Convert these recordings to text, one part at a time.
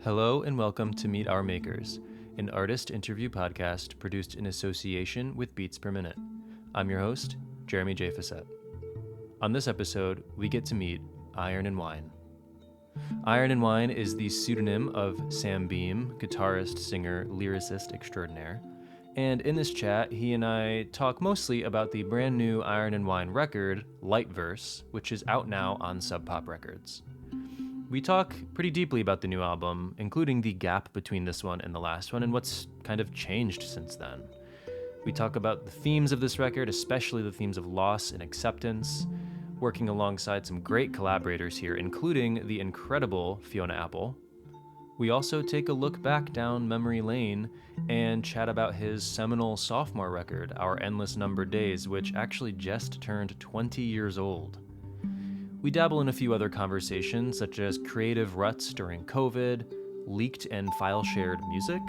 Hello and welcome to Meet Our Makers, an artist interview podcast produced in association with Beats Per Minute. I'm your host, Jeremy J. Fassett. On this episode, we get to meet Iron and Wine. Iron and Wine is the pseudonym of Sam Beam, guitarist, singer, lyricist extraordinaire. And in this chat, he and I talk mostly about the brand new Iron and Wine record, Light Verse, which is out now on Sub Pop Records. We talk pretty deeply about the new album, including the gap between this one and the last one and what's kind of changed since then. We talk about the themes of this record, especially the themes of loss and acceptance, working alongside some great collaborators here, including the incredible Fiona Apple. We also take a look back down memory lane and chat about his seminal sophomore record, Our Endless Numbered Days, which actually just turned 20 years old. We dabble in a few other conversations, such as creative ruts during COVID, leaked and file-shared music,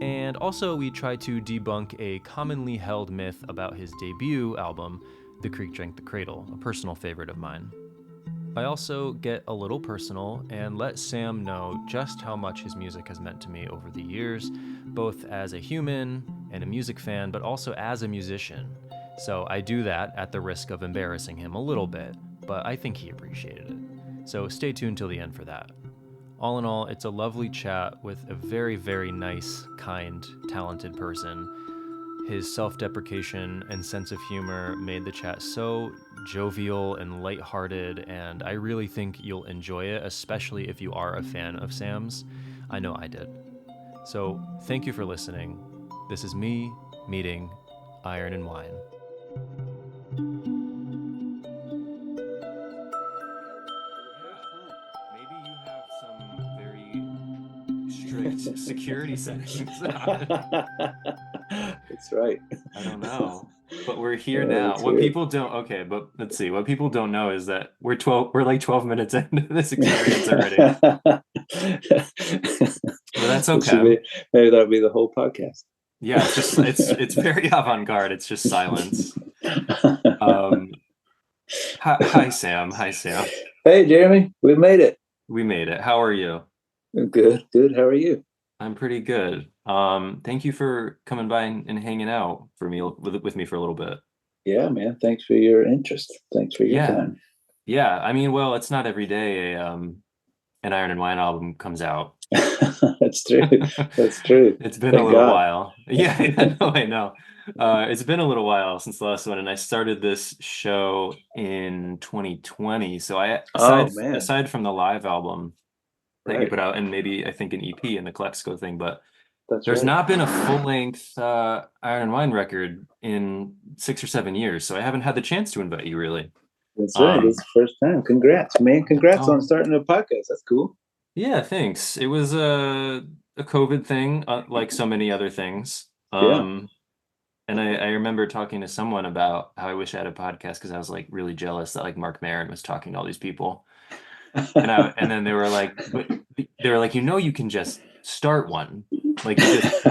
and also we try to debunk a commonly held myth about his debut album, The Creek Drank the Cradle, a personal favorite of mine. I also get a little personal and let Sam know just how much his music has meant to me over the years, both as a human and a music fan, but also as a musician. So I do that at the risk of embarrassing him a little bit, but I think he appreciated it. So stay tuned till the end for that. All in all, it's a lovely chat with a very, very nice, kind, talented person. His self-deprecation and sense of humor made the chat so jovial and lighthearted, and I really think you'll enjoy it, especially if you are a fan of Sam's. I know I did. So thank you for listening. This is me meeting Iron and Wine. Strict security settings. That's right. I don't know, but we're here now. What people don't, okay, but let's see. What people don't know is that we're like 12 minutes into this experience already. But that's okay. Maybe that'll be the whole podcast. Yeah, it's very avant-garde. It's just silence. Hi Sam. Hi Sam. Hey Jeremy, we made it. We made it. How are you? Good. How are you? I'm pretty good. Thank you for coming by and hanging out with me for a little bit. Yeah, man. Thanks for your interest. Thanks for your time. Yeah. I mean, well, it's not every day an Iron and Wine album comes out. That's true. That's true. It's been a little while. Yeah, I know. It's been a little while since the last one, and I started this show in 2020. So aside from the live album that you put out, and maybe I think an EP and the Calexico thing, but there's not been a full-length Iron and Wine record in 6 or 7 years, so I haven't had the chance to invite you, really. That's right. It's the first time. Congrats, man. Congrats on starting a podcast. That's cool. Yeah, thanks. It was a COVID thing, like so many other things. And I remember talking to someone about how I wish I had a podcast because I was like really jealous that like Mark Maron was talking to all these people. And then they were like, you can just start one. Like you just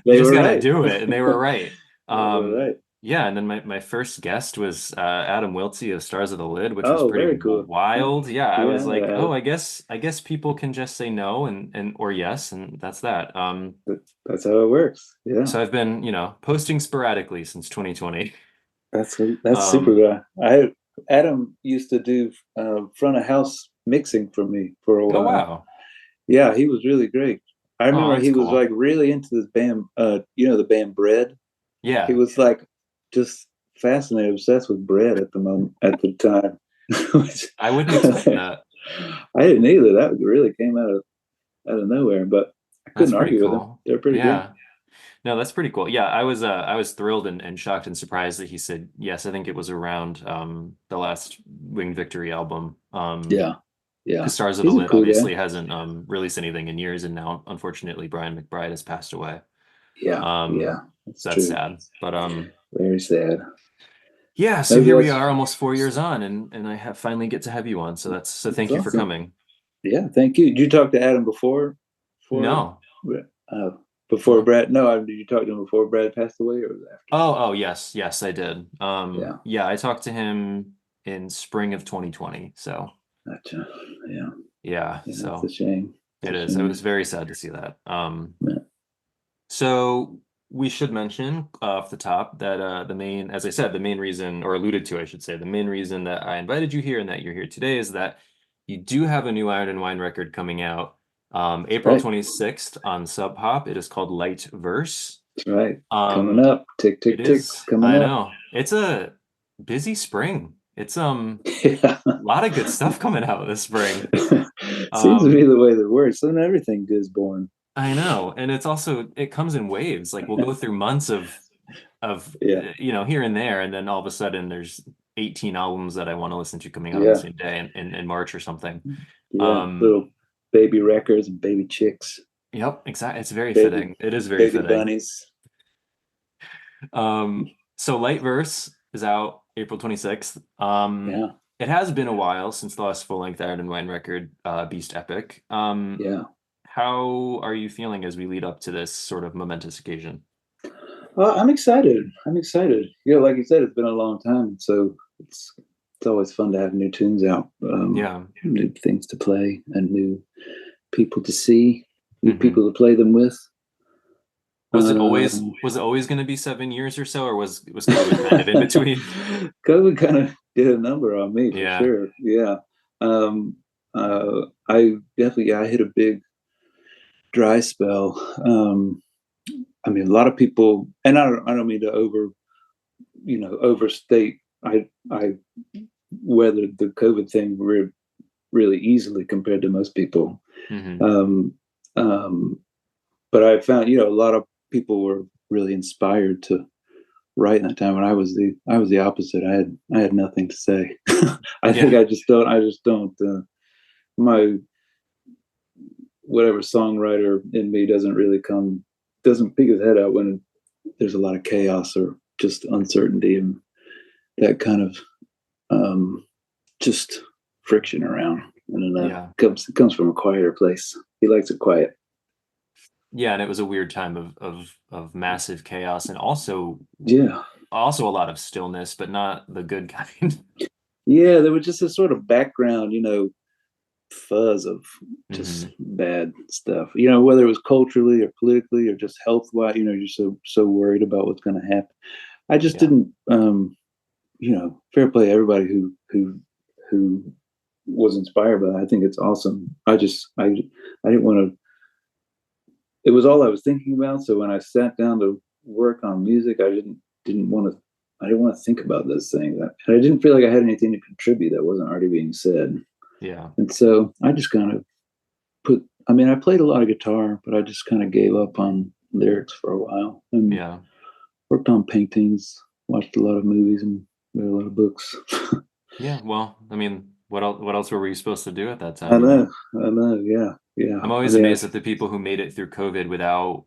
gotta do it. And they were right. Yeah, and then my first guest was Adam Wiltsey of Stars of the Lid, which was pretty cool. Wild. Yeah, I was like, I guess people can just say no and or yes, and that's that. That's how it works. Yeah. So I've been, posting sporadically since 2020. That's super good. Adam used to do front of house mixing for me for a while. Oh wow. Yeah, he was really great. I remember he was like really into this band, the band Bread. Yeah. He was like just fascinated, obsessed with Bread at the time. I wouldn't expect that. I didn't either. That really came out of nowhere, but I couldn't argue with them. They're pretty good. No, that's pretty cool. Yeah, I was thrilled and shocked and surprised that he said yes. I think it was around the last Winged Victory album. Yeah. Because Stars of the Lid obviously hasn't released anything in years, and now unfortunately Brian McBride has passed away. Yeah. That's sad. But very sad. Yeah, so here we are, almost 4 years on, and I finally get to have you on. So thank you for coming. Yeah, thank you. Did you talk to Adam before? No. Before Brad? No, did you talk to him before Brad passed away, or was it after? Oh, yes, I did. Yeah, I talked to him in spring of 2020. So. Gotcha. Yeah. Yeah, it's a So shame. it It's a is. It was shame. very sad to see that. Yeah. So we should mention off the top that the main, as I said, the main reason, or alluded to, I should say, the main reason that I invited you here and that you're here today is that you do have a new Iron and Wine record coming out That's April right. 26th on Sub Pop. It is called Light Verse. That's right. Coming Um, up. Tick, it tick, tick. is, Coming I up. know, it's a busy spring. It's a Yeah. lot of good stuff coming out this spring. Seems to be Um, the way that works. Then everything good is born. I know, and it's also it comes in waves. Like we'll go through months of Yeah. here and there, and then all of a sudden there's 18 albums that I want to listen to coming out on the Yeah. same day in March or something. Yeah. Um, Little baby records and baby chicks, yep, exactly. It's very baby fitting. It is very baby fitting. bunnies. So Light Verse is out April 26th. Yeah. It has been a while since the last full-length Iron and Wine record, Beast Epic. Yeah. How are you feeling as we lead up to this sort of momentous occasion? I'm excited. I'm excited. Like you said, it's been a long time, so it's always fun to have new tunes out, Yeah. new things to play, and new people to see, new Hmm. people to play them with. Was it always going to be 7 years or so, or was COVID kind of in between? COVID kind of did a number on me for Yeah. sure. Yeah. Um, I definitely, I hit a big dry spell. I mean, a lot of people, and I don't mean to overstate. I weathered the COVID thing really easily compared to most people. Hmm. Um, um, but I found, a lot of people were really inspired to write in that time, and I was the opposite. I had nothing to say. I think Yeah. I just don't. My whatever songwriter in me doesn't peek his head out when there's a lot of chaos or just uncertainty and that kind of just friction around. And then Yeah. comes from a quieter place. He likes it quiet. Yeah, and it was a weird time of massive chaos and Yeah. also a lot of stillness, but not the good kind. Yeah, there was just a sort of background, fuzz of just Hmm. bad stuff. Whether it was culturally or politically or just health wise, you're so worried about what's going to happen. I just Yeah. didn't, fair play to everybody who was inspired by that. I think it's awesome. I didn't want to. It was all I was thinking about. So when I sat down to work on music, didn't want to. I didn't want to think about those things. And I didn't feel like I had anything to contribute that wasn't already being said. Yeah. And so I just kind of I played a lot of guitar, but I just kind of gave up on lyrics for a while and Yeah. worked on paintings, watched a lot of movies, and read a lot of books. Yeah. Well, I mean, what else were we supposed to do at that I time, you know? know, I know, yeah, yeah. I'm I always mean, amazed at the people who made it through COVID without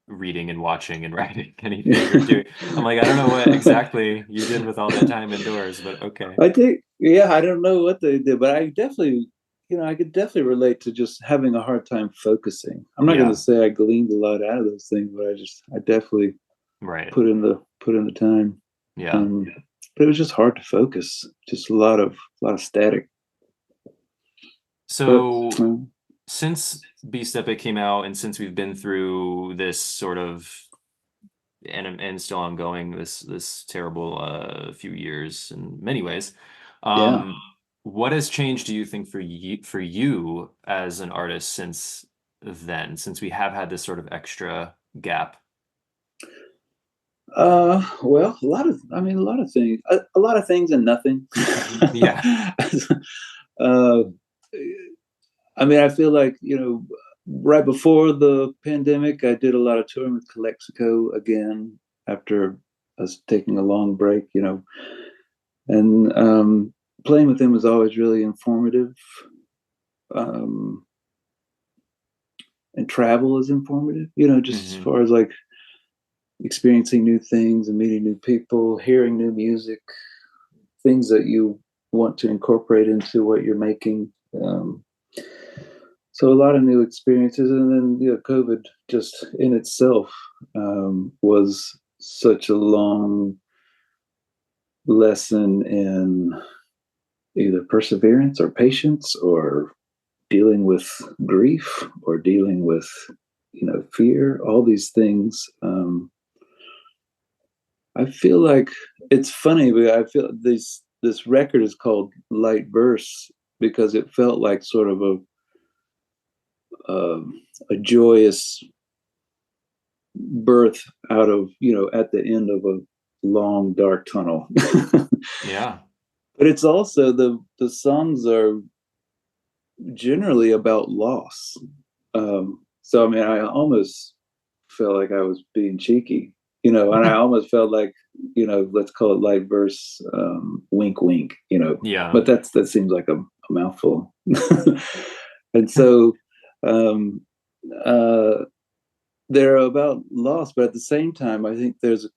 reading and watching and writing anything or I, doing. I'm like, I don't know what exactly you did with all that time indoors, but okay. I think, yeah, I don't know what they did, but I definitely, I could definitely relate to just having a hard time focusing. I'm not going to Yeah. say I gleaned a lot out of those things, but I definitely Right. put in the time. Yeah. Um, but it was just hard to focus. Just a lot of static. But So since Beast Epic came out and since we've been through this sort of and still ongoing this terrible few years in many ways, yeah. um, what has changed, do you think, for you as an artist since then, since we have had this sort of extra gap? Well, a lot of things, a lot of things and nothing. Yeah. uh, I feel like, right before the pandemic, I did a lot of touring with Calexico again after us taking a long break, and playing with them was always really informative. Um, and travel is informative, just as Hmm. far as like experiencing new things and meeting new people, hearing new music, things that you want to incorporate into what you're making. Um, so a lot of new experiences, and then COVID just in itself was such a long lesson in either perseverance or patience or dealing with grief or dealing with, fear, all these things. I feel like it's funny, but I feel this record is called Light Verse because it felt like sort of a joyous birth out of, at the end of a long dark tunnel. Yeah. But it's also the songs are generally about loss. So I mean, I almost felt like I was being cheeky, and I almost felt like, let's call it light verse, wink, wink, Yeah. but that seems like a mouthful. And so, uh, they're about loss, but at the same time, I think there's a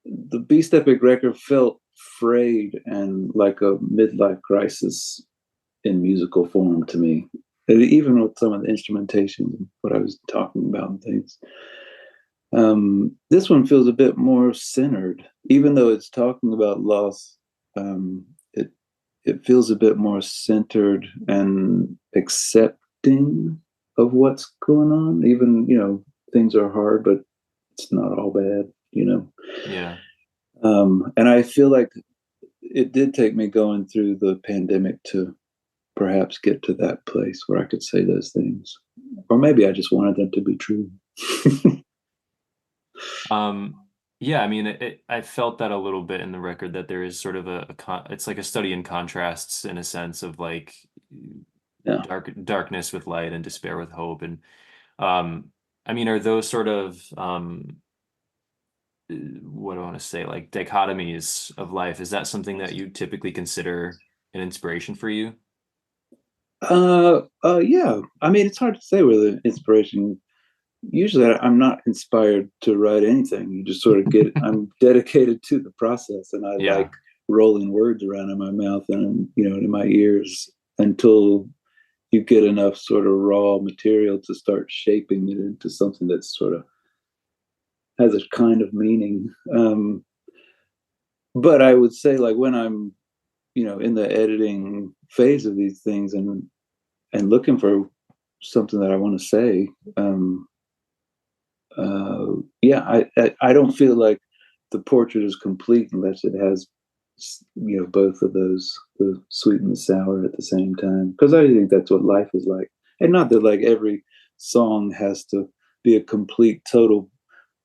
the Beast Epic record felt frayed and like a midlife crisis in musical form to me. And even with some of the instrumentation and what I was talking about and things. This one feels a bit more centered, even though it's talking about loss. It it feels a bit more centered and accepting of what's going on. Even things are hard, but it's not all bad. Yeah. And I feel like it did take me going through the pandemic to perhaps get to that place where I could say those things. Or maybe I just wanted them to be true. Um, yeah, I mean, I felt that a little bit in the record that there is sort of it's like a study in contrasts in a sense of like Yeah. darkness with light and despair with hope. And um, I mean, are those sort of what do I want to say, like dichotomies of life? Is that something that you typically consider an inspiration for you? Yeah. I mean, it's hard to say whether inspiration. Usually, I'm not inspired to write anything. You just sort of get. I'm dedicated to the process, and I Yeah. like rolling words around in my mouth and in my ears until you get enough sort of raw material to start shaping it into something that's sort of has a kind of meaning. But I would say, like, when I'm in the editing phase of these things and looking for something that I want to say, yeah, I don't feel like the portrait is complete unless it has both of those, the sweet and the sour at the same time, because I think that's what life is like. And not that like every song has to be a complete total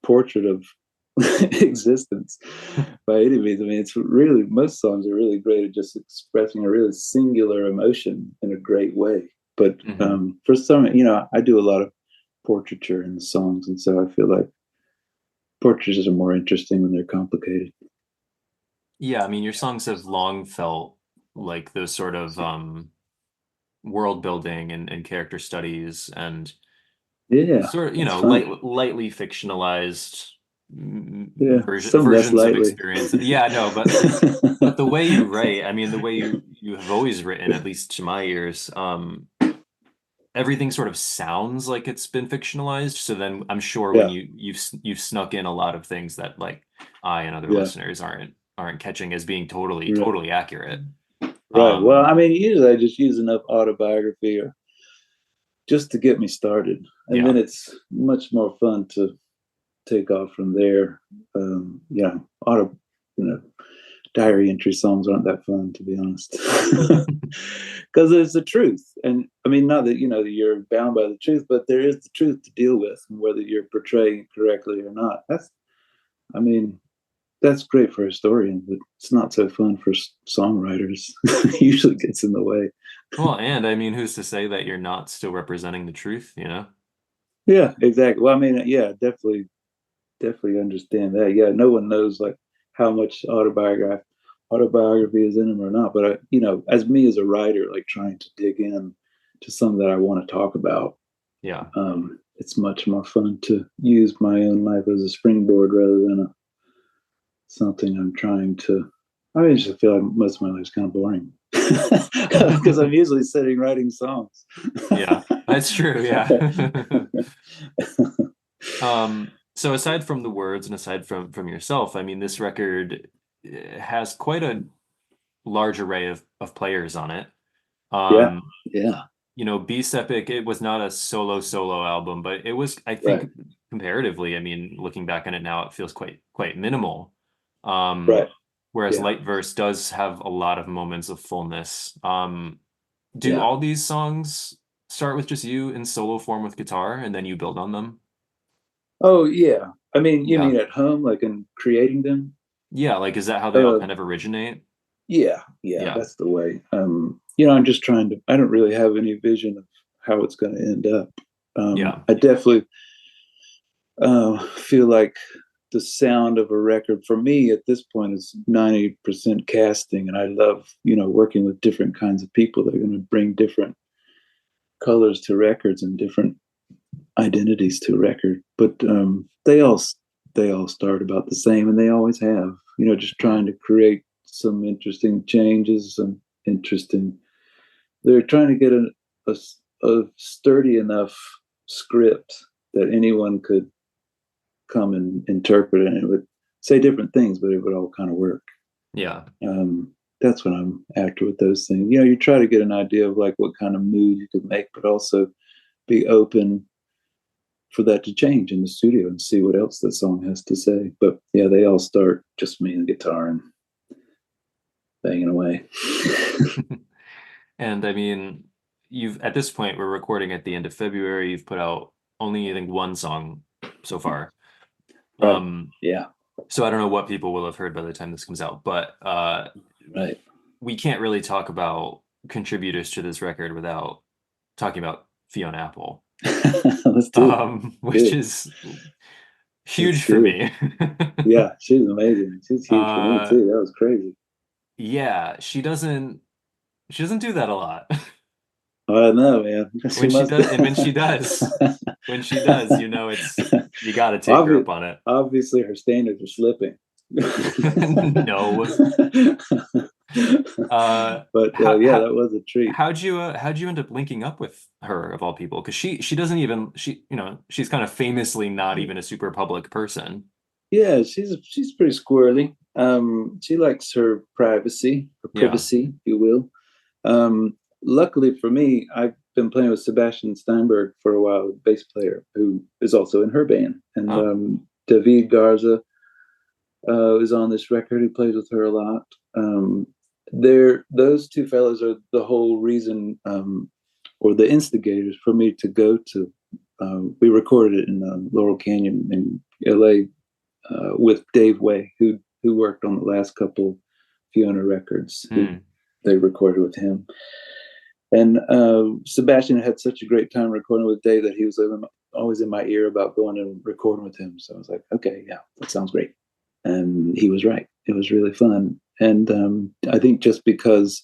portrait of existence by any means. I mean, it's really, most songs are really great at just expressing a really singular emotion in a great way. But Hmm. for some, I do a lot of portraiture in the songs, and so I feel like portraits are more interesting when they're complicated. Yeah, I mean, your songs have long felt like those sort of world building and character studies and Yeah, sort of, that's fun. lightly fictionalized Yeah, some less versions of lightly. experience. Yeah, no, but the way you write, I mean, the way you have always written, at least to my ears, everything sort of sounds like it's been fictionalized. So then I'm sure when Yeah, you've snuck in a lot of things that like I and other yeah, listeners aren't catching as being right, totally accurate. right. Well, Um, I mean, usually I just use enough autobiography or just to get me started, and then yeah. it's much more fun to take off from there. Yeah, auto, you know, diary entry songs aren't that fun, to be honest, because there's the truth. And I mean, not that that you're bound by the truth, but there is the truth to deal with, and whether you're portraying it correctly or not. I mean, that's great for historians, but it's not so fun for songwriters. It usually gets in the way. Well, and I mean, who's to say that you're not still representing the truth, you know? Yeah, exactly. Well, I mean, yeah, definitely understand that. Yeah, no one knows like how much autobiography is in them or not. But as me as a writer, like trying to dig in to something that I want to talk about, Yeah. it's much more fun to use my own life as a springboard rather than something I'm trying to. I just feel like most of my life's kind of boring because I'm usually sitting writing songs. Yeah, that's true. Yeah. So aside from the words and aside from yourself, I mean, this record has quite a large array of players on it. Yeah. Um, Yeah. Beast Epic, it was not a solo album, but it was, I Right. think, comparatively, I mean, looking back on it now, it feels quite minimal. Right. Whereas Yeah. Light Verse does have a lot of moments of fullness. Do Yeah. all these songs start with just you in solo form with guitar and then you build on them? Oh, yeah. I mean, you Yeah. mean at home, like in creating them? Yeah, like is that how they all Uh, kind of originate? yeah. Yeah. Yeah. That's the way. I'm just trying to. I don't really have any vision of how it's going to end up. Yeah. I definitely feel like the sound of a record for me at this point is 90% casting, and I love working with different kinds of people that are going to bring different colors to records and different identities to a record. But they all start about the same, and they always have. Just trying to create some interesting changes, some interesting. They're trying to get a, a sturdy enough script that anyone could come and interpret, and it would say different things, but it would all kind of work. Yeah. That's what I'm after with those things. You try to get an idea of like what kind of mood you could make, but also be open for that to change in the studio and see what else that song has to say. But yeah, they all start just me and the guitar and banging away. And I mean, you've at this point, we're recording at the end of February. You've put out only, I think, one song so far. Right. Um, Yeah. so I don't know what people will have heard by the time this comes out, but Right. we can't really talk about contributors to this record without talking about Fiona Apple, Let's do it. which Good. is Let's huge for do it. me. Yeah, she's amazing. She's huge for me uh, too. That was crazy. yeah, she doesn't do that a lot. I know, man. She When she must. does, and when she does, it's you got to take her Obvi- up on it. Obviously, her standards are slipping. No. Uh, But how yeah, how that was a treat. how'd you end up linking up with her of all people? Because she doesn't even she's kind of famously not even a super public person. Yeah, she's pretty squirrely. She likes her privacy, or Yeah. privacy, if you will. Luckily for me, I've been playing with Sebastian Steinberg for a while, bass player, who is also in her band, and Oh. David Garza is on this record. He plays with her a lot. Those two fellows are the whole reason, or the instigators for me to go to. We recorded it in Laurel Canyon in LA with Dave Way, who worked on the last couple Fiona records. Hmm. They recorded with him, and Sebastian had such a great time recording with Dave that he was always in my ear about going and recording with him. So I was like, okay, yeah, that sounds great. And he was right. It was really fun. And I think just because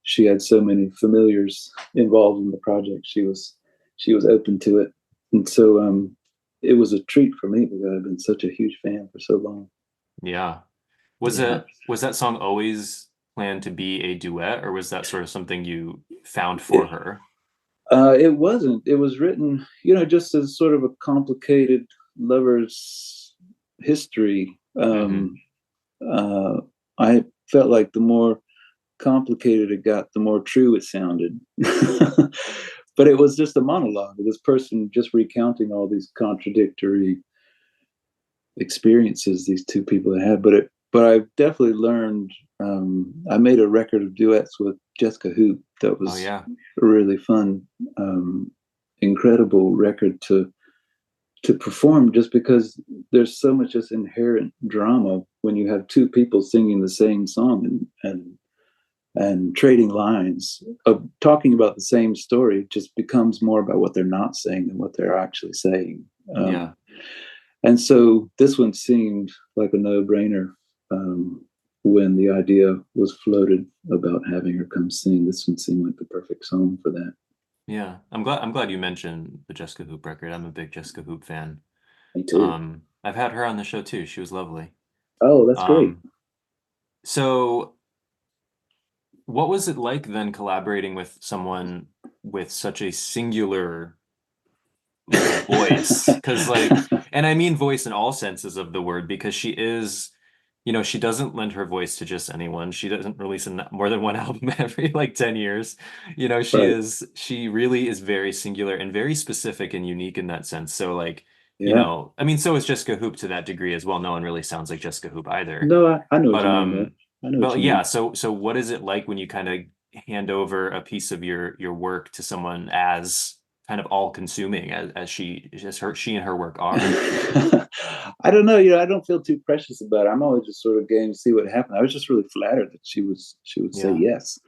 she had so many familiars involved in the project, she was open to it. And so it was a treat for me because I've been such a huge fan for so long. Yeah. Was Yeah. it was that song always planned to be a duet, or was that sort of something you found for It, her? it wasn't. It was written, just as sort of a complicated lover's history. Hmm. Uh, I felt like the more complicated it got, the more true it sounded. But it was just a monologue of this person just recounting all these contradictory experiences these two people had. But I've definitely learned. I made a record of duets with Jessica Hoop that Oh was yeah. a really fun, incredible record to perform, just because there's so much just inherent drama when you have two people singing the same song and trading lines of talking about the same story. Just becomes more about what they're not saying than what they're actually saying. Yeah. And so this one seemed like a no-brainer when the idea was floated about having her come sing. This one seemed like the perfect song for that. Yeah. I'm glad you mentioned the Jessica Hoop record. I'm a big Jessica Hoop fan. Me too. I've had her on the show too. She was lovely. Oh, that's great. Um, so what was it like then collaborating with someone with such a singular voice? Because and I mean voice in all senses of the word, because she is she doesn't lend her voice to just anyone. She doesn't release more than one album every like 10 years. Right. She really is very singular and very specific and unique in that sense. So like, Yeah. I mean, so is Jessica Hoop to that degree as well. No one really sounds like Jessica Hoop either. No, I know what But you mean though. I know what you yeah, mean. so what is it like when you kind of hand over a piece of your work to someone as kind of all consuming she and her work are? I don't know. I don't feel too precious about it. I'm always just sort of game to see what happened. I was just really flattered that she would say Yeah. yes.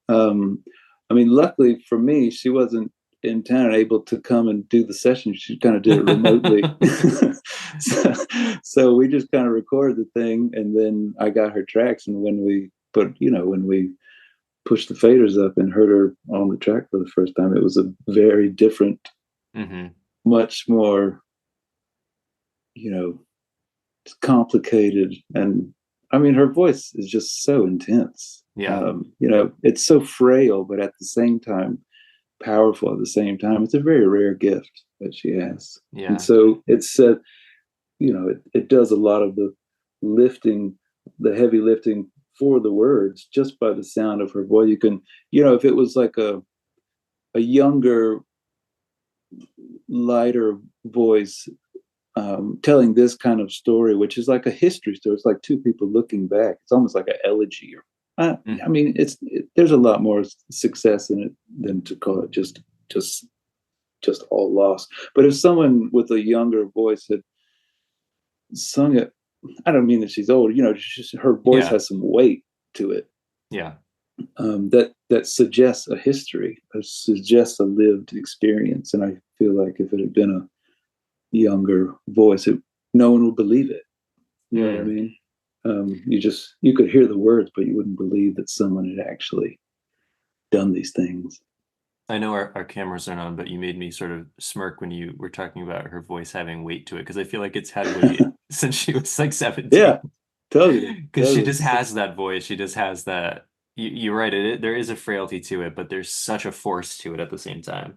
Um, I mean, luckily for me, she wasn't in town able to come and do the session. She kind of did it remotely. so, so we just kind of recorded the thing, and then I got her tracks. And when we pushed the faders up and heard her on the track for the first time, it was a very different, Hmm. much more, you know, complicated. And I mean, her voice is just so intense. Yeah. It's so frail, but at the same time, powerful at the same time. It's a very rare gift that she has. And Yeah. so it does a lot of the lifting, the heavy lifting for the words just by the sound of her voice. You can, if it was like a younger, lighter voice telling this kind of story, which is like a history story. It's like two people looking back. It's almost like an elegy. I Mhm. mean, there's a lot more success in it than to call it just all loss. But if someone with a younger voice had sung it, I don't mean that she's old. Just, her voice Yeah. has some weight to it Yeah. that suggests a history, suggests a lived experience. And I feel like if it had been a younger voice, no one would believe it. You know what I Mm. mean? You could hear the words, but you wouldn't believe that someone had actually done these things. I know our cameras aren't on, but you made me sort of smirk when you were talking about her voice having weight to it, because I feel like it's had weight since she was like 17. Yeah, totally, Because she totally. just has that voice. She just has that. You're right. There is a frailty to it, but there's such a force to it at the same time.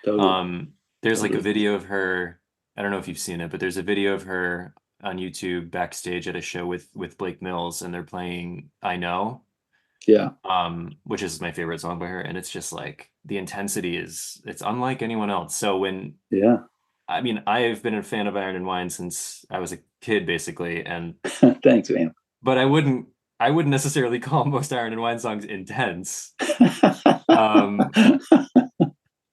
Totally, Um, there's like a totally. video of her. I don't know if you've seen it, but there's a video of her on YouTube backstage at a show with Blake Mills, and they're playing "I Know," Yeah, which is my favorite song by her, and it's just like the intensity it's unlike anyone else. So yeah. I mean, I've been a fan of Iron and Wine since I was a kid, basically, and Thanks, man. but I wouldn't necessarily call most Iron and Wine songs intense. Um,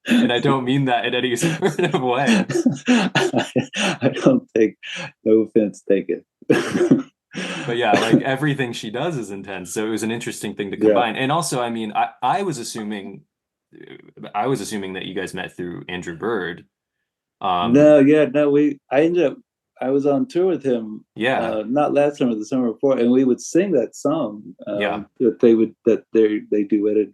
and I don't mean that in any sort of way. I don't take no offense taken. But yeah, like everything she does is intense. So it was an interesting thing to Yeah. combine. And also, I mean, I was assuming that you guys met through Andrew Bird. No, Um, yeah, no, I was on tour with him, yeah, not last summer, the summer before, and we would sing that song yeah. that they duetted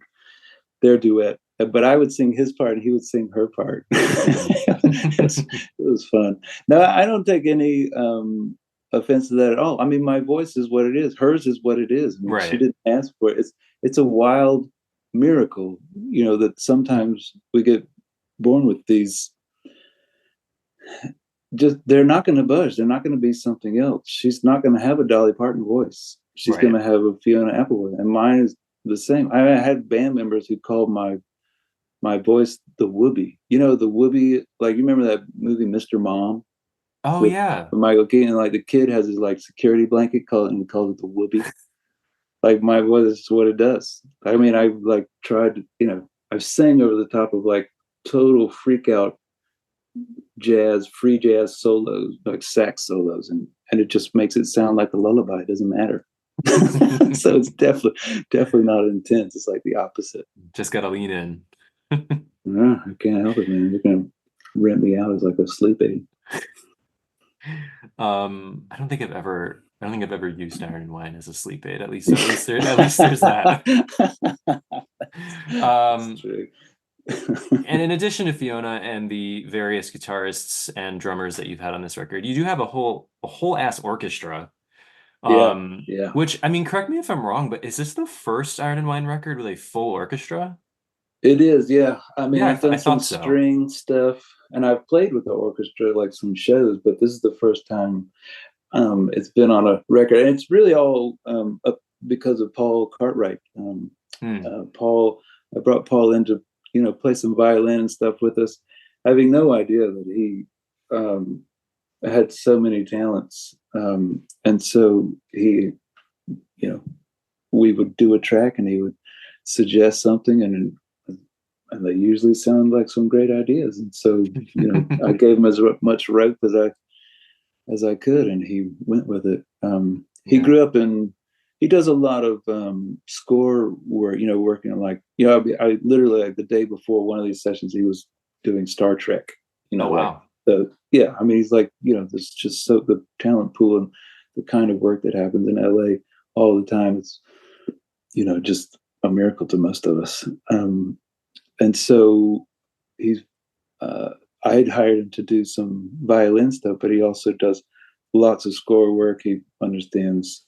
their duet, but I would sing his part and he would sing her part. It was fun. No, I don't take any offense to that at all. I mean, my voice is what it is. Hers is what it is. I mean, she Right. didn't ask for it. It's a wild miracle, that sometimes we get born with these. Just they're not going to budge. They're not going to be something else. She's not going to have a Dolly Parton voice. She's going Right. to have a Fiona Apple voice, and mine is the same. I had band members who called my voice the whoopee. The whoopee, like you remember that movie Mr. Mom Oh with yeah. Michael Keaton? Like the kid has his like security blanket called and he calls it the whoopee. Like my voice is what it does. I mean, I like tried to, I've sang over the top of like total freak out free jazz solos, like sax solos, and it just makes it sound like a lullaby. It doesn't matter. So it's definitely not intense. It's like the opposite. Just gotta lean in. No, I can't help it, man. They're gonna rent me out as like a sleep aid. I don't think I've ever used Iron and Wine as a sleep aid. At least there's that. That's Um, true. and in addition to Fiona and the various guitarists and drummers that you've had on this record, you do have a whole ass orchestra. Yeah, yeah. Which I mean, correct me if I'm wrong, but is this the first Iron and Wine record with a full orchestra? It is, yeah. I mean, Yeah, I've done I some thought so. string stuff and I've played with the orchestra like some shows, but this is the first time. It's been on a record, and it's really all up because of Paul Cartwright. Paul, I brought Paul in to play some violin and stuff with us, having no idea that he had so many talents. And so he, we would do a track, and he would suggest something, and they usually sound like some great ideas. And so I gave him as much rope as I could, and he went with it. He grew up he does a lot of score work, working on I literally, like, the day before one of these sessions, he was doing Star Trek, Oh, wow. I mean, he's like, there's just so the talent pool and the kind of work that happens in LA all the time. It's, just a miracle to most of us. And so he's, I had hired him to do some violin stuff, but he also does lots of score work. He understands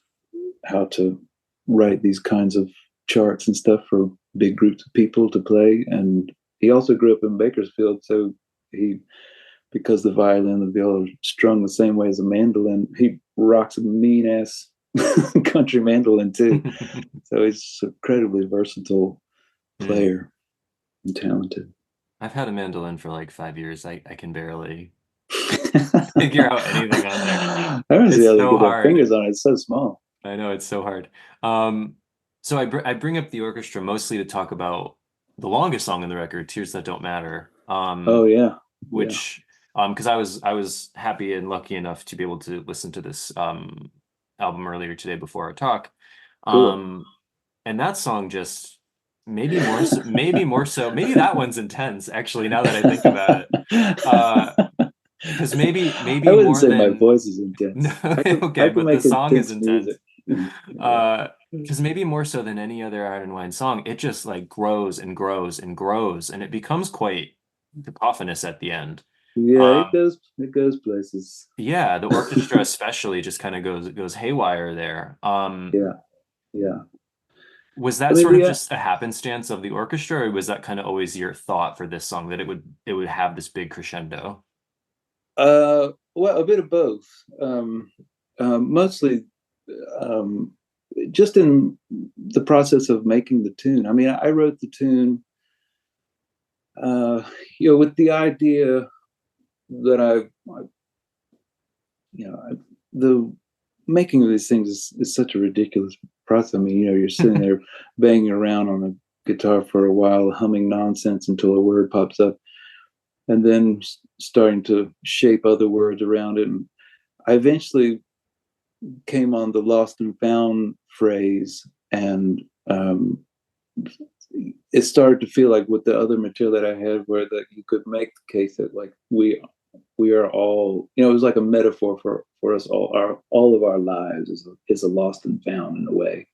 how to write these kinds of charts and stuff for big groups of people to play. And he also grew up in Bakersfield, so because the violin and the viola are strung the same way as a mandolin, he rocks a mean ass country mandolin too. So he's an incredibly versatile player and talented. I've had a mandolin for like 5 years. I can barely figure out anything on there. I don't see how they get their fingers on it. It's so small. I know, it's so hard. So I bring up the orchestra mostly to talk about the longest song on the record, "Tears That Don't Matter." Oh yeah, which because I was happy and lucky enough to be able to listen to this album earlier today before our talk. Cool. And that song just maybe more so, maybe that one's intense, actually, now that I think about it. Because maybe I wouldn't say my voice is intense. No, okay, but the song is intense. Music. Because maybe more so than any other Iron and Wine song, it just like grows and grows and grows, and it becomes quite cacophonous at the end. Yeah, it goes places. Yeah, the orchestra especially just kind of goes haywire there. Yeah. Was that sort of just a happenstance of the orchestra, or was that kind of always your thought for this song, that it would have this big crescendo? Well, a bit of both. Mostly just in the process of making the tune. I mean, I wrote the tune, with the idea that the making of these things is such a ridiculous process. I mean, you're sitting there banging around on a guitar for a while, humming nonsense until a word pops up, and then starting to shape other words around it. And I eventually came on the lost and found phrase, and it started to feel like with the other material that I had, where that you could make the case that like we are all, it was like a metaphor for us all. All of our lives is a lost and found in a way.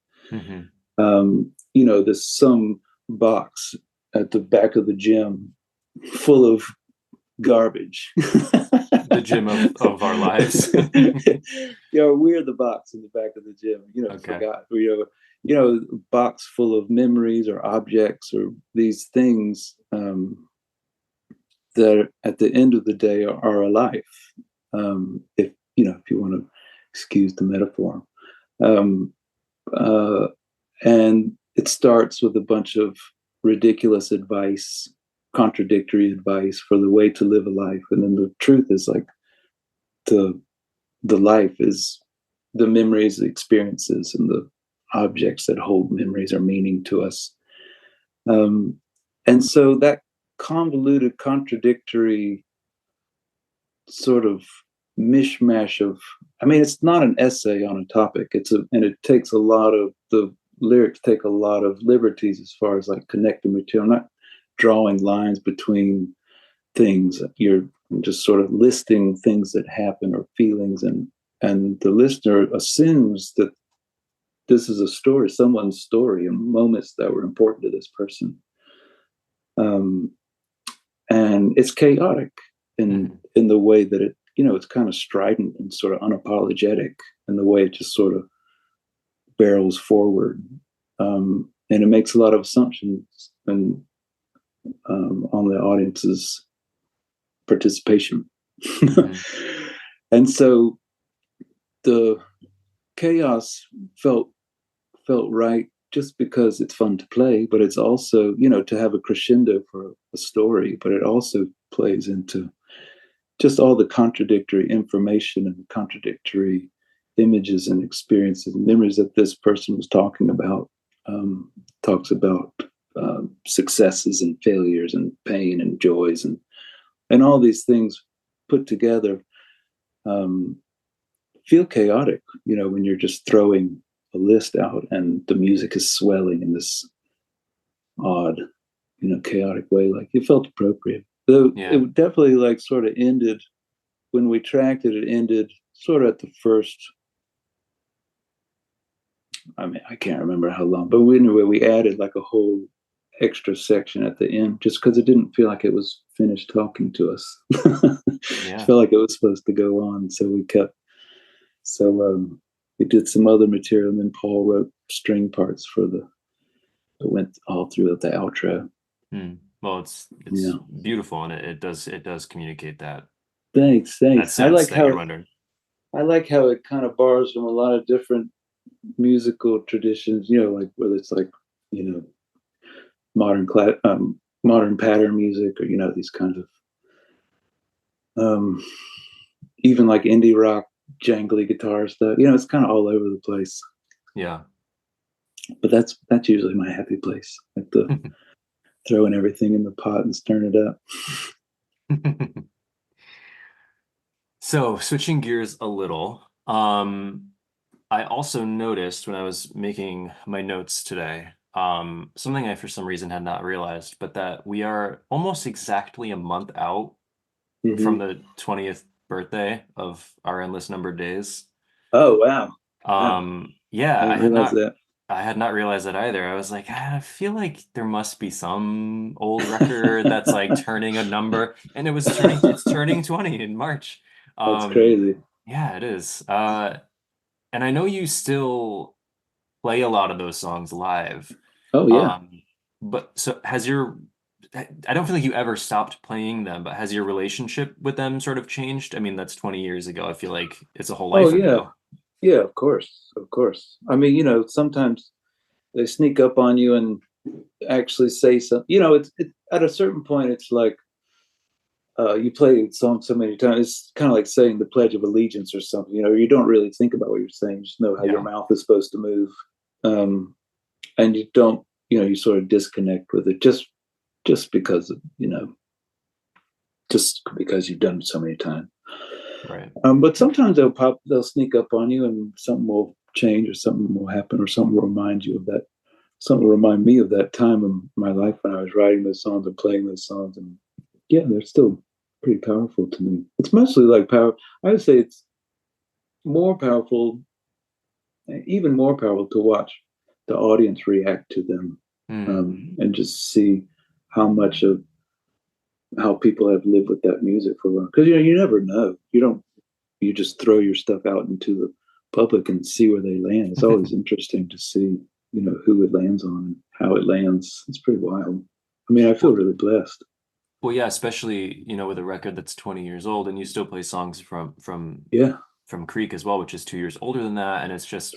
There's some box at the back of the gym full of garbage. The gym of our lives. We're the box in the back of the gym. Okay. Forgot. A box full of memories or objects or these things that at the end of the day are a life. If you want to excuse the metaphor. And it starts with a bunch of ridiculous advice, contradictory advice for the way to live a life. And then the truth is like the life is the memories, the experiences, and the objects that hold memories or meaning to us. And so that convoluted, contradictory sort of mishmash of, I mean, it's not an essay on a topic. And it takes the lyrics take a lot of liberties as far as like connecting material. I'm not drawing lines between things. You're just sort of listing things that happen or feelings, and the listener assumes that this is a story, someone's story, and moments that were important to this person. And it's chaotic in the way that it, it's kind of strident and sort of unapologetic in the way it just sort of barrels forward. And it makes a lot of assumptions on the audience's participation. And so the chaos felt right just because it's fun to play, but it's also, to have a crescendo for a story, but it also plays into just all the contradictory information and contradictory images and experiences and memories that this person was talking about. Talks about successes and failures and pain and joys and all these things put together feel chaotic, when you're just throwing a list out and the music is swelling in this odd, chaotic way. Like, it felt appropriate. Though it definitely like sort of ended when we tracked it. It ended sort of at the first. I mean, I can't remember how long, but anyway, we added like a whole extra section at the end just because it didn't feel like it was finished talking to us. It felt like it was supposed to go on, so we kept. So we did some other material, and then Paul wrote string parts for it went all through the outro. Well, it's beautiful, and it does communicate that. Thanks. That sense I like that you're wondering. I like how it kind of borrows from a lot of different musical traditions. Like whether it's like modern pattern music, or these kinds of even like indie rock, jangly guitar stuff. It's kind of all over the place. Yeah. But that's usually my happy place. Like the throwing everything in the pot and stirring it up. So switching gears a little, I also noticed when I was making my notes today, something I for some reason had not realized, but that we are almost exactly a month out from the 20th birthday of our endless numbered days. Oh, wow. Yeah, I had not realized that either. I was like, I feel like there must be some old record that's like turning a number, and it's turning 20 in March. That's crazy. Yeah, it is. And I know you still play a lot of those songs live. Oh, yeah. But so I don't feel like you ever stopped playing them, but has your relationship with them sort of changed? I mean, that's 20 years ago. I feel like it's a whole life ago. Yeah, of course. Of course. I mean, sometimes they sneak up on you and actually say something. It's at a certain point, it's like you play a song so many times. It's kind of like saying the Pledge of Allegiance or something. You don't really think about what you're saying. You just know how your mouth is supposed to move. And you don't, you sort of disconnect with it just because of, just because you've done it so many times. Right. But sometimes they'll sneak up on you and something will change or something will happen or something will remind you of that. Something will remind me of that time in my life when I was writing those songs and playing those songs. And yeah, they're still pretty powerful to me. It's mostly like power. I would say it's more powerful, even more powerful to watch the audience react to them and just see how people have lived with that music for a while. Because you never know. You just throw your stuff out into the public and see where they land. It's always interesting to see who it lands on and how it lands. It's pretty wild. I mean, I feel really blessed. Well, yeah, especially with a record that's 20 years old, and you still play songs from Creek as well, which is 2 years older than that, and it's just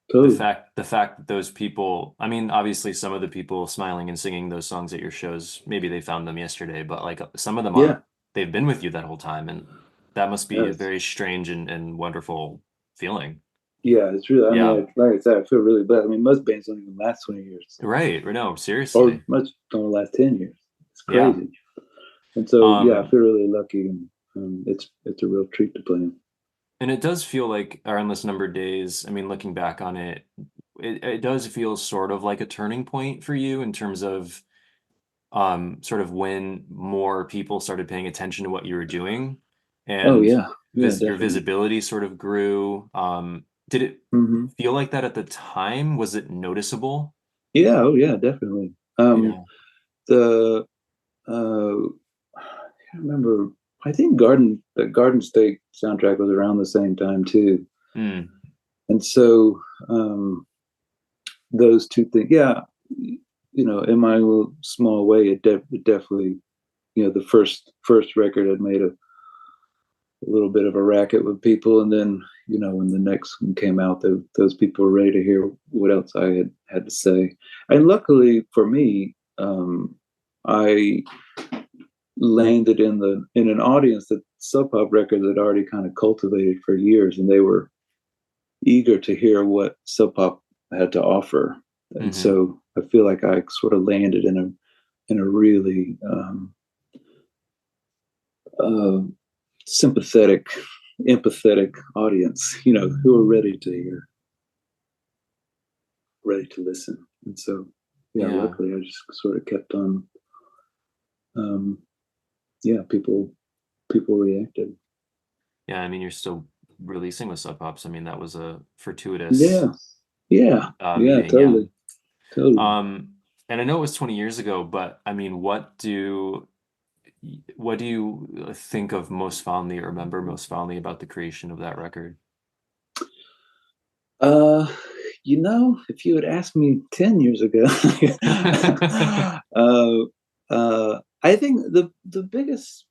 the fact that those people, I mean, obviously some of the people smiling and singing those songs at your shows, maybe they found them yesterday, but like some of them are, they've been with you that whole time, and that must be a very strange and wonderful feeling. Yeah, it's really, I mean, like I said, I feel really blessed. I mean, most bands don't even last 20 years. Right. No, seriously. Or much don't last 10 years. It's crazy. And so, I feel really lucky, and it's a real treat to play them. And it does feel like our endless numbered days, I mean, looking back on it, it does feel sort of like a turning point for you in terms of sort of when more people started paying attention to what you were doing, and your visibility sort of grew. Did it feel like that at the time? Was it noticeable? Yeah, oh yeah, definitely. The I remember, I think the Garden State soundtrack was around the same time too. And so those two things, in my little small way, it definitely, the first record had made a little bit of a racket with people, and then when the next one came out, those people were ready to hear what else I had to say. And luckily for me, I landed in an audience that Sub Pop Records had already kind of cultivated for years, and they were eager to hear what Sub Pop had to offer. And so I feel like I sort of landed in a really sympathetic, empathetic audience, who are ready to hear, ready to listen. And so, luckily I just sort of kept on. People reacted. Yeah, I mean, you're still releasing with Sub Pops. I mean, that was a fortuitous meeting. Totally. And I know it was 20 years ago, but I mean, what do you think of most fondly or remember most fondly about the creation of that record? If you had asked me 10 years ago, I think the biggest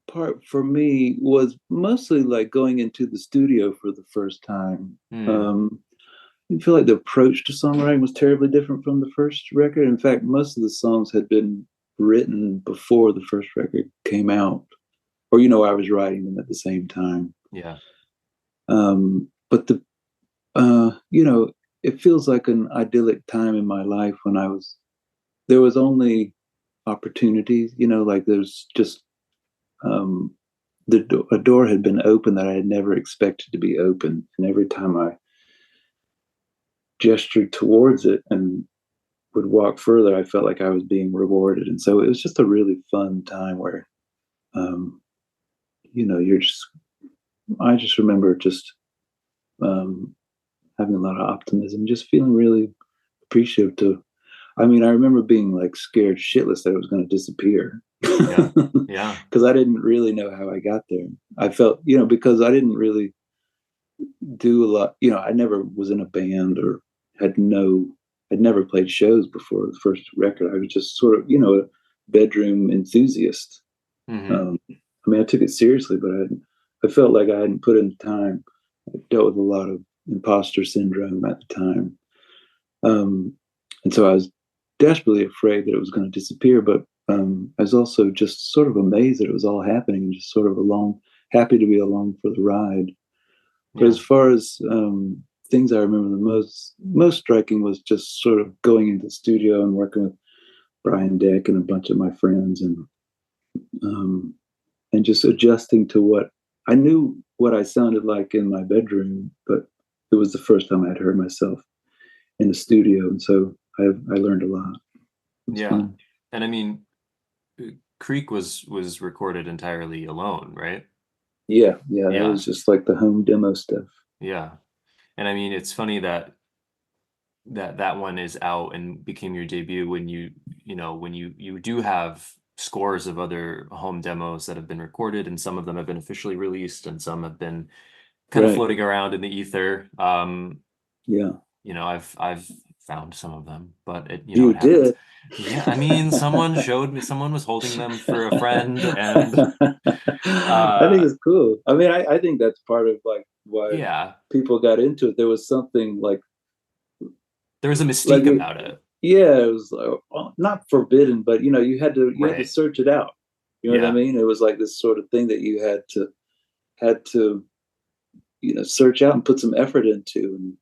part for me was mostly like going into the studio for the first time. I feel like the approach to songwriting was terribly different from the first record. In fact, most of the songs had been written before the first record came out, or I was writing them at the same time. Yeah. But it feels like an idyllic time in my life when there was only opportunities, like there's just a door had been open that I had never expected to be open, and every time I gestured towards it and would walk further, I felt like I was being rewarded. And so it was just a really fun time where I just remember just having a lot of optimism, just feeling really appreciative I remember being like scared shitless that it was going to disappear. Yeah. Because I didn't really know how I got there. I felt, because I didn't really do a lot, I never was in a band or I'd never played shows before the first record. I was just sort of, a bedroom enthusiast. I took it seriously, but I felt like I hadn't put in the time. I dealt with a lot of imposter syndrome at the time. And so I was desperately afraid that it was going to disappear, but I was also just sort of amazed that it was all happening and just sort of happy to be along for the ride. But as far as things I remember the most striking was just sort of going into the studio and working with Brian Deck and a bunch of my friends and just adjusting to what I knew what I sounded like in my bedroom, but it was the first time I'd heard myself in the studio. And so I learned a lot. Fun. And Creek was recorded entirely alone, right? Yeah. It was just like the home demo stuff. Yeah. And it's funny that one is out and became your debut when you do have scores of other home demos that have been recorded, and some of them have been officially released and some have been kind of floating around in the ether. I've found some of them, but it happens. Did. Yeah, someone showed me, someone was holding them for a friend, and I think it's cool. I think that's part of like why people got into it. There was something like there was a mystique about it. Yeah, it was not forbidden, but you had to search it out. You know what I mean? It was like this sort of thing that you had to search out and put some effort into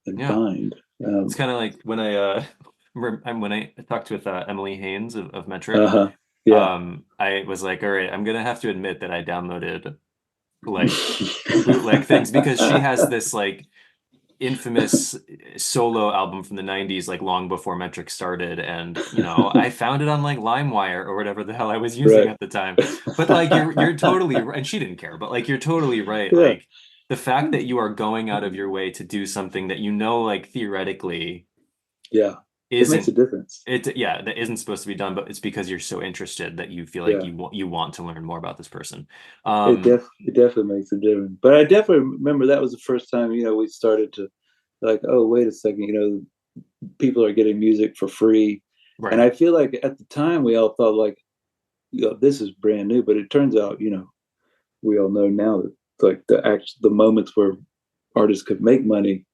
and find. It's kind of like when I talked with Emily Haynes of Metric. I was like, all right, I'm gonna have to admit that I downloaded like bootleg things, because she has this like infamous solo album from the 90s, like long before Metric started, and I found it on like LimeWire or whatever the hell I was using at the time. But like you're totally right, and she didn't care, but like you're totally right. Like the fact that you are going out of your way to do something that like theoretically it makes a difference. That isn't supposed to be done, but it's because you're so interested that you feel like you want to learn more about this person. It definitely makes a difference. But I definitely remember that was the first time we started to like, oh, wait a second, people are getting music for free. Right. And I feel like at the time we all thought like, this is brand new, but it turns out we all know now that like the moments where artists could make money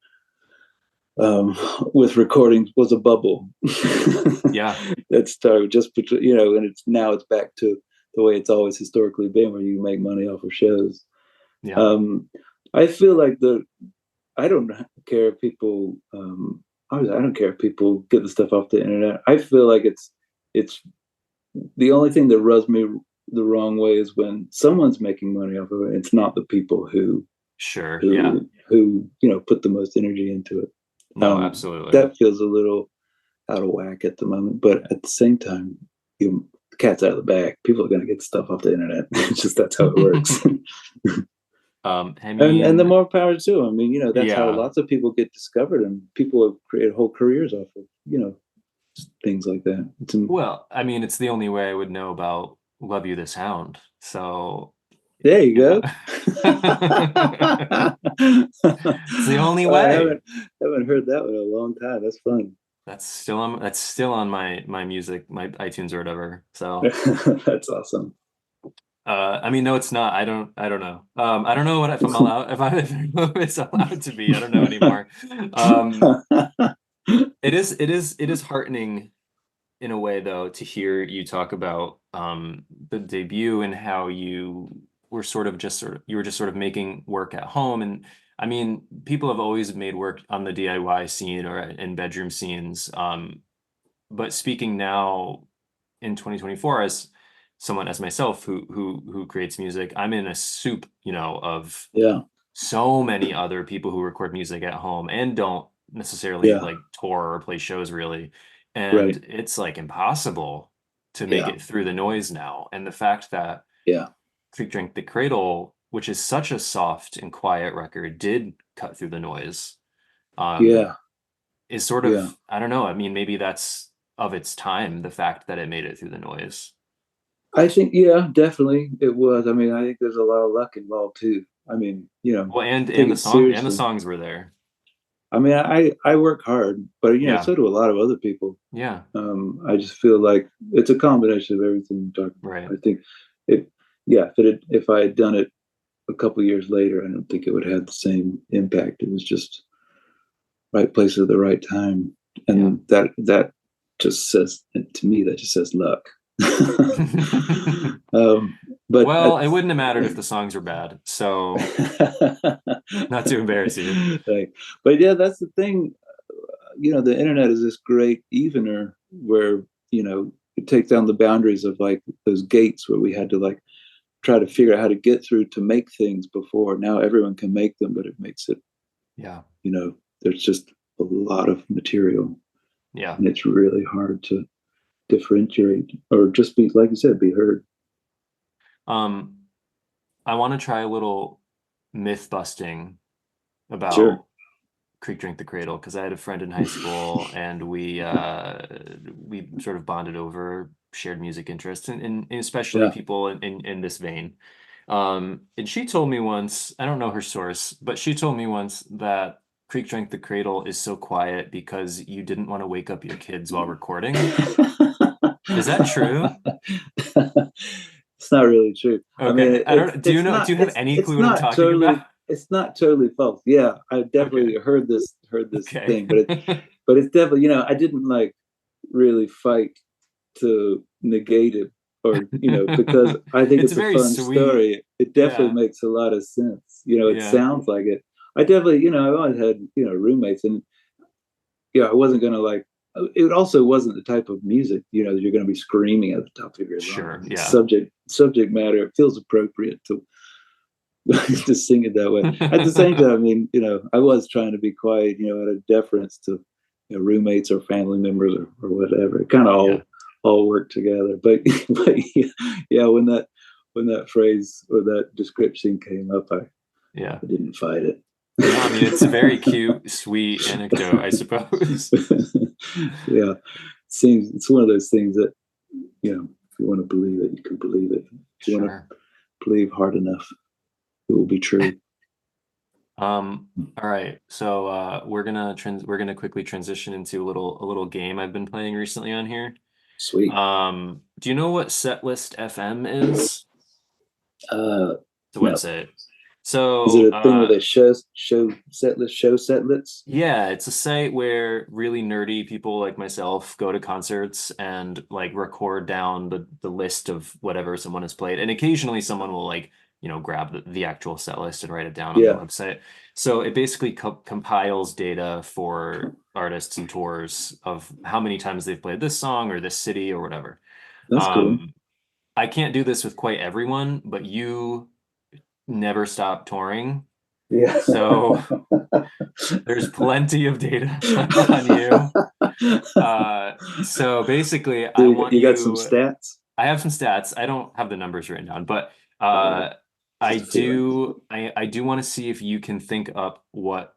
with recordings was a bubble. Yeah. That started just between, and it's back to the way it's always historically been, where you make money off of shows. Yeah. I feel like I don't care if people I don't care if people get the stuff off the internet. I feel like it's the only thing that rubs me the wrong way is when someone's making money off of it. It's not the people who Sure. Yeah. who put the most energy into it. No, absolutely. That feels a little out of whack at the moment, but at the same time, the cat's out of the bag. People are going to get stuff off the internet. It's just that's how it works. I And the mean, more power to them. I mean, that's how yeah. lots of people get discovered, and people have created whole careers off of things like that. Well, I mean, it's the only way I would know about Love You the Sound. So, There you you know. go. It's the only I way. haven't heard that one in a long time. That's fun. That's still on my music, my iTunes or whatever. So, That's awesome. I mean, no, it's not. I don't know. I don't know what if I'm allowed if it's allowed to be. I don't know anymore. Um, it is heartening in a way though to hear you talk about the debut and how you were just sort of making work at home. And I mean, people have always made work on the DIY scene or in bedroom scenes. But speaking now in 2024 as someone as myself who creates music, I'm in a soup, of Yeah, so many other people who record music at home and don't necessarily yeah, like tour or play shows really. And right. it's like impossible to make Yeah, it through the noise now. And the fact that yeah, Creek Drink the Cradle, which is such a soft and quiet record, did cut through the noise, um, yeah, is sort yeah. of, I don't know. I mean, maybe that's of its time, the fact that it made it through the noise. I think, yeah, definitely it was. I mean, I think there's a lot of luck involved too. I mean, Well, and take the it song and the seriously. songs were there. I mean, I work hard, but Yeah. so do a lot of other people. Yeah. I just feel like it's a combination of everything you talk Right. about. I think it, yeah, if I had done it a couple years later, I don't think it would have the same impact. It was just right place at the right time, Yeah. and that just says, to me, that just says luck. um, but Well, it wouldn't have mattered if the songs were bad. So, not to embarrass you. like, but yeah, that's the thing. The internet is this great evener where it takes down the boundaries of like those gates where we had to like try to figure out how to get through to make things before. Now everyone can make them, but it makes it, Yeah. there's just a lot of material, Yeah. and it's really hard to differentiate or just be, like you said, be heard. Um, I want to try a little myth busting Sure. about Creek Drink the Cradle because I had a friend in high school and we sort of bonded over shared music interests and especially Yeah. people in this vein. And she told me once, I don't know her source, but she told me once that Creek Drink the Cradle is so quiet because you didn't want to wake up your kids while recording. Is that true? It's not really true. I mean, Okay. I don't, do you know, do you have any clue what I'm talking about? it's not totally false. Yeah, I've definitely Okay. heard this thing, but Okay. it's definitely, I didn't like really fight to negate it, or because I think It's it's a very fun sweet. story. It definitely Yeah. makes a lot of sense. It Yeah. sounds like it. I definitely, I've always had roommates, and I wasn't gonna like. It also wasn't the type of music that you're going to be screaming at the top of your Sure. lungs. The Yeah. subject matter, it feels appropriate to to sing it that way. At the same time, I mean, I was trying to be quiet, out of deference to roommates or family members, or whatever. It kind of Yeah. all worked together. But but yeah, when that phrase or that description came up, Yeah. I didn't fight it. No, I mean, it's a very cute, sweet anecdote, I suppose. Yeah, it's one of those things that if you want to believe it, you can believe it. If you want to Sure. believe hard enough, it will be true. All right. So we're gonna quickly transition into a little game I've been playing recently on here. Sweet. Do you know what Setlist FM is? Uh, It's a no. website. Is it So a thing where they show set lists? yeah, it's a site where really nerdy people like myself go to concerts and like record down the list of whatever someone has played. And occasionally someone will like, grab the actual set list and write it down on the Yeah, website. So it basically compiles data for artists and tours of how many times they've played this song or this city or whatever. that's cool. Um, I can't do this with quite everyone, but you never stop touring. Yeah. So there's plenty of data on you. So basically, So you got some stats? I have some stats. I don't have the numbers written down, but Okay, I just a feeling. do, I do want to see if you can think up what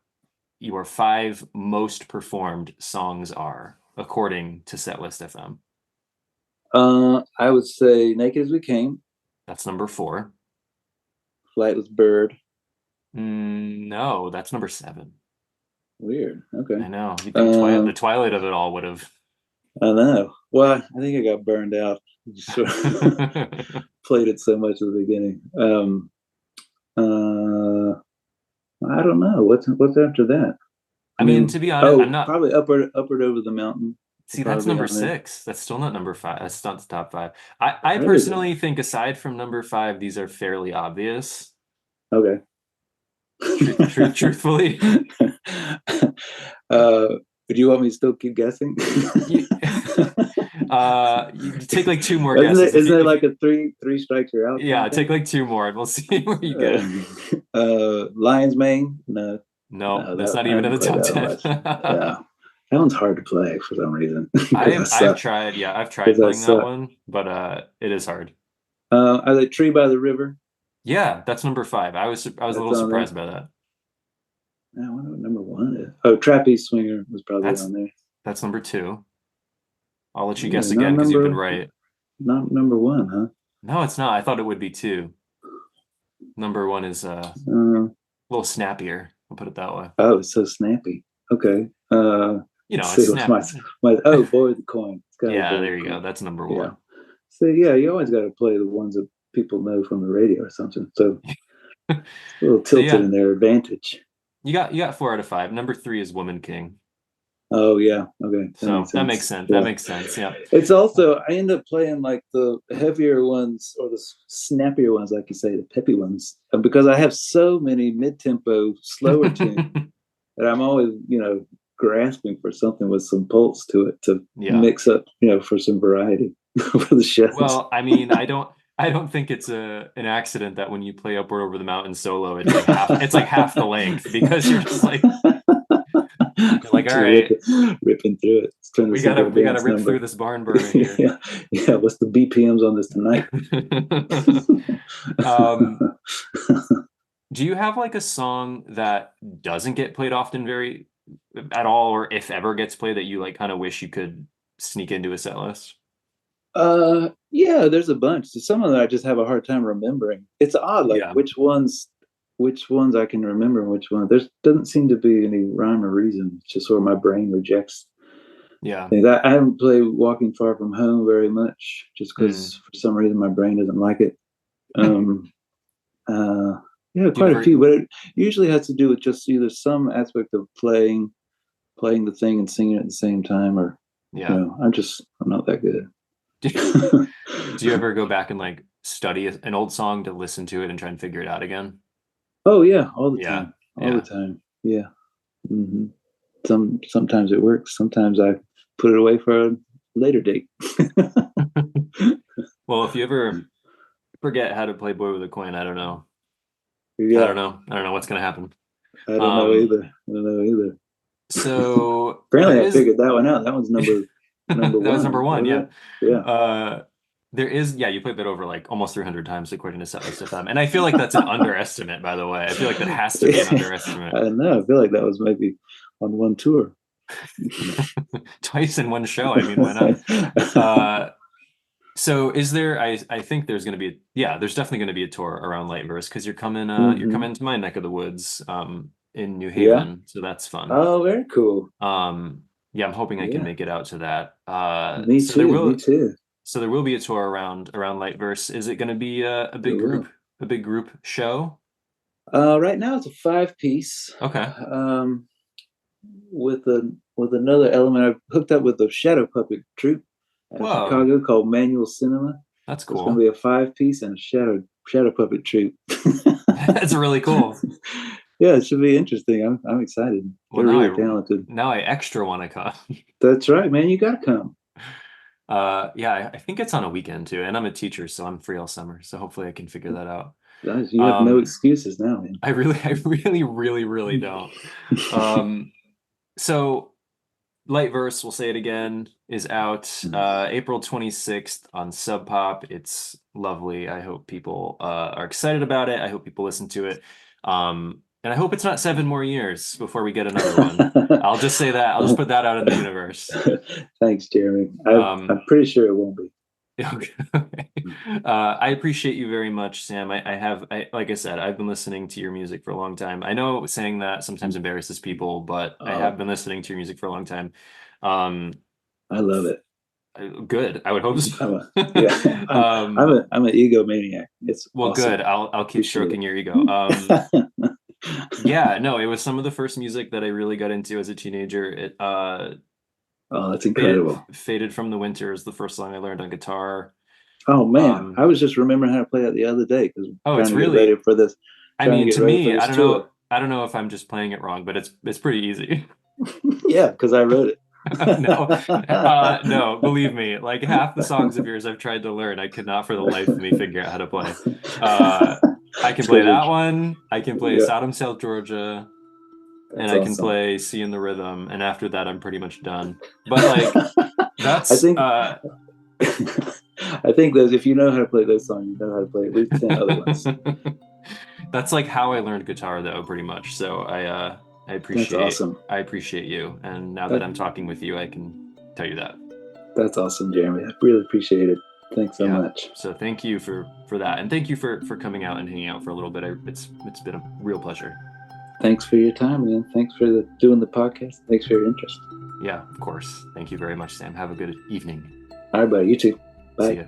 your five most performed songs are, according to Setlist FM. I would say "Naked as We Came," That's number four. "Flightless Bird." No, that's number seven. Weird. Okay. I know. You'd think the Um, Twilight of it all would have. I know. Well, I think I got burned out. Just sort of played it so much at the beginning. Uh, I don't know. What's after that? I I mean, mean, to be honest, I'm oh, not. probably Upward Over the Mountain would See, that's probably be number on there. six. That's still not number five. That's not the top five. I What is it? personally think aside from number five, these are fairly obvious. Okay. Truthfully, uh, do you want me to still keep guessing? you, you take like two more isn't guesses. it, isn't there like a three strikes you're out kind Yeah, of take thing? like two more, and we'll see where you get. Lion's Mane? No, No, no, that's that not I even in haven't the played top that much. Yeah, 10. that one's hard to play for some reason because I I've suck. tried. Yeah, I've tried Because I playing that suck. one, but it is hard. I like Tree by the River. Yeah, that's number five. I was a That's little on there. surprised by that. I wonder what number one is. Oh, Trapeze Swinger was probably That's on there. that's number two. I'll let you guess Really, again because you've been right. not number one, huh? No, it's not. I thought it would be two. Number one is Uh, a little snappier. I'll put it that way. oh, it's so snappy. Okay. Let's It's see what's snap. my oh, Boy with the Coin. It's got to be Yeah, Boy with there the you go. Coin. That's number Yeah. one. So yeah, you always got to play the ones that people know from the radio or something. So it's a little So tilted yeah, in their advantage. you got four out of five. Number three is Woman King. Oh yeah, okay, that So makes that makes sense. sense. That Yeah, makes sense. Yeah. it's also I end up playing like the heavier ones or the snappier ones, like you say, the peppy ones, because I have so many mid-tempo, slower tunes that I'm always grasping for something with some pulse to it to Yeah. mix up, for some variety for the shows. Well, I mean, I don't think it's an accident that when you play Upward Over the Mountain solo, it's like half the length because you're like, all Just right, ripping through it. It's trying to we think gotta of a we gotta dance rip through number. this barn burner here. Yeah, yeah. What's the BPMs on this tonight? Um, do you have like a song that doesn't get played often very at all, or if ever gets played that you like kind of wish you could sneak into a set list? Yeah, there's a bunch. Some of them I just have a hard time remembering. It's odd, like Yeah. which ones I can remember and which one. There doesn't seem to be any rhyme or reason. It's just sort of my brain rejects Yeah. things. I haven't played Walking Far From Home very much, just because Mm. for some reason my brain doesn't like it. Um, yeah, Do you quite a ever? few, but it usually has to do with just either some aspect of playing the thing and singing it at the same time, or Yeah. I'm not that good. Do, do you ever go back and like study an old song to listen to it and try and figure it out again? Oh yeah, all the Yeah. time, all the Yeah. time. Yeah. hmm Sometimes it works. Sometimes I put it away for a later date. Well, if you ever forget how to play Boy with a Coin, I don't know. I don't Yeah, know. I don't know what's gonna happen. I don't know Um, either. I don't know either. so there Apparently, I is figured that one out. That one's number that was number one, one, yeah. wasn't it? Yeah. There is, yeah, you played that over like almost 300 times according to Setlist FM. And I feel like that's an underestimate, by the way. I feel like that has to be an underestimate. I don't know. I feel like that was maybe on one tour. Twice in one show. I mean, why not? So is there, I think there's gonna be, yeah, there's definitely gonna be a tour around Lightverse because you're hmm coming to my neck of the woods, in New Yeah. Haven. So that's fun. Oh, very cool. Um, yeah, I'm hoping I can Yeah. make it out to that. Me too. Me too. So there will be a tour around Lightverse. Is it going to be a It big group will. a big group show? Right now it's a 5-piece. Okay. With another element. I've hooked up with a shadow puppet troupe out of Whoa, Chicago called Manual Cinema. that's It's going to cool. be a 5-piece and a shadow puppet troupe. That's really cool. Yeah, it should be interesting. I'm excited. Well, They're really talented. now I extra want to come. That's right, man. You got to come. Yeah, I think it's on a weekend too, and I'm a teacher, so I'm free all summer. So hopefully I can figure that out. Guys, you have no Um, excuses now, man. I really don't. Um, so Light Verse, we'll say it again, is out April 26th on Sub Pop. It's lovely. I hope people are excited about it. I hope people listen to it. And I hope it's not 7 more years before we get another one. I'll just say that. I'll just put that out in the universe. Thanks, Jeremy. I'm pretty sure it won't be. Okay. I appreciate you very much, Sam. Like I said, I've been listening to your music for a long time. I know saying that sometimes embarrasses people, but I have been listening to your music for a long time. I love it. Good. I would hope so. I'm an egomaniac. It's well, awesome. Good. I'll keep stroking your ego. Yeah, no, it was some of the first music that I really got into as a teenager. It Oh, that's incredible. Faded from the Winter is the first song I learned on guitar. Oh man, I was just remembering how to play that the other day because it's to really get ready for this. I mean, to me, I don't know if I'm just playing it wrong, but it's pretty easy. Yeah, because I wrote it. No, believe me, like half the songs of yours I've tried to learn, I could not for the life of me figure out how to play. I can play that one. I can play Sodom South Georgia. And I can play C in the Rhythm, and after that, I'm pretty much done. But like, that's I think those. If you know how to play those songs, you know how to play at least 10 other ones. That's like how I learned guitar, though, pretty much. So I appreciate. That's awesome. I appreciate you, and now that I'm talking with you, I can tell you that. That's awesome, Jeremy. I really appreciate it. Thanks so much. So thank you for that, and thank you for coming out and hanging out for a little bit. It's been a real pleasure. Thanks for your time, man. Thanks for doing the podcast. Thanks for your interest. Yeah, of course. Thank you very much, Sam. Have a good evening. All right, buddy. You too. Bye. See ya.